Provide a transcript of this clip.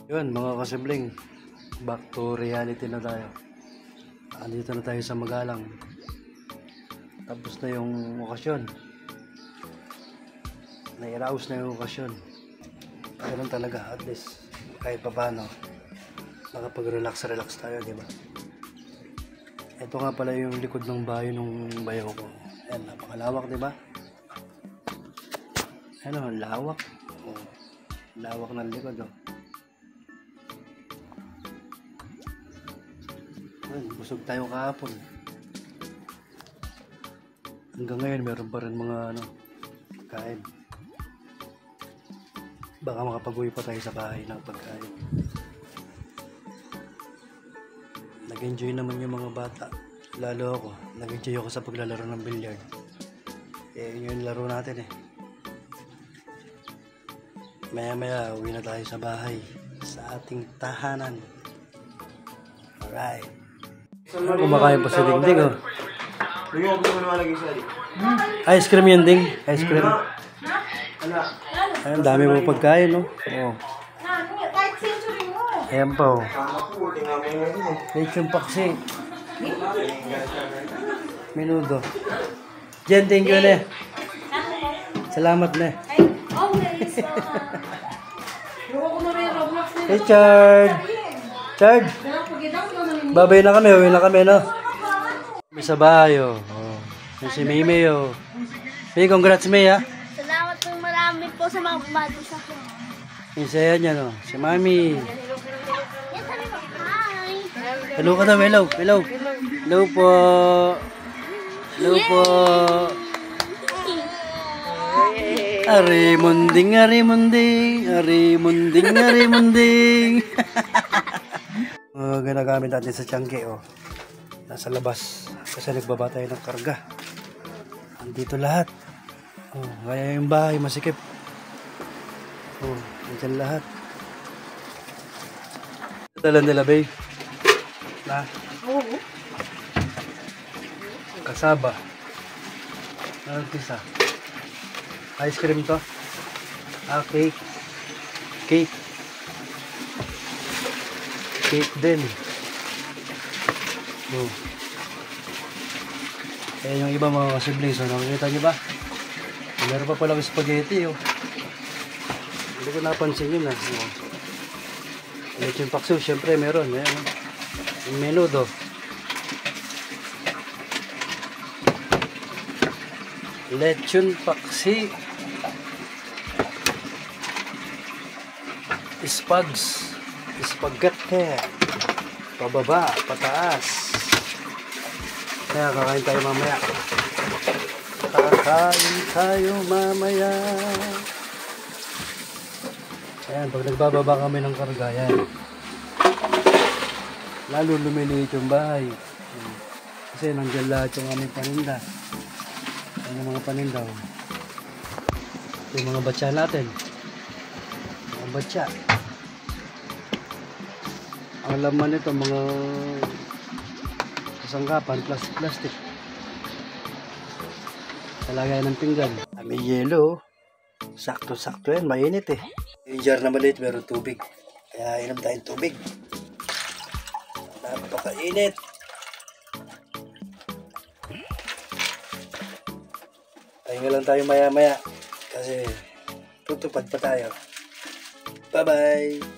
Yun mga kasibling, back to reality na tayo. Andito na tayo sa Magalang. Tapos na yung okasyon. Nairaos na yung okasyon. Ganun talaga, at least kahit pa paano nakapag-relax tayo, di ba? Ito nga pala yung likod ng bayo ng bayaw ko. Ayan, napakalawak, di ba? Ano, lawak. Oh, lawak ng likod, oh. Busog tayo kahapon. Hanggang ngayon meron pa rin mga kain. Baka makapag-uwi pa tayo sa bahay ng pagkain. Nag-enjoy naman yung mga bata. Lalo ako, nag-enjoy ako sa paglalaro ng billiard. Yun yung laro natin eh. Maya uwi na tayo sa bahay, sa ating tahanan. Alright. Kumakain pa sa dingding, oh. Ice cream yun, ding. Ice cream. Ayun, dami mo pagkain, no? Oh. Ayan pa, oh. Lechon paksi. Menudo. Jen, thank you, ne. Salamat, ne. Hey, Chard. Babay na kami, uwi na kami, no? May sa bayo. Oh. May si Mimi, oh. May congrats, May, ha? Salamat po marami po sa mga bumati sa akin. Yung saya niya, no? Si Mami. Hi! Hello ka daw, hello. Hello. Hello po. Hello po. Arimunding. Ginagamit natin sa tiyangge, oh. Nasa labas. Kasi nagbaba tayo ng karga. Andito lahat. Oh, kaya yung bahay masikip. Oh, andyan lahat. Dala nila, babe. Na? Oo. Kasaba. Artisa. Ice cream to. Cake. Cake din. Oh. Ayan yung iba mga siblings. So, nakikita nyo ba? Meron pa palang spaghetti, oh. Hindi ko napansin yun, ah. Oh. Lechon paksiw, syempre meron. Ayan, oh. Yung menudo. Lechon paksi. Spaghetti. Pababa, pataas. Kaya kakain tayo mamaya. Ayan, pag nagbababa kami ng karga, yan. Lalo lumiliit yung bahay. Kasi nandiyan lahat yung aming paninda. Ayan yung mga paninda. Yung mga batya natin. Mga batya. Ang laman nito, mga kasangkapan, plastic. Talagay ng pinggan. May yelo. Sakto-sakto yan, mainit eh. Yung jar na maliit, meron tubig. Kaya inom tayong tubig. Napakainit. Pahinga lang tayo maya-maya. Kasi tutupad pa tayo. Bye-bye!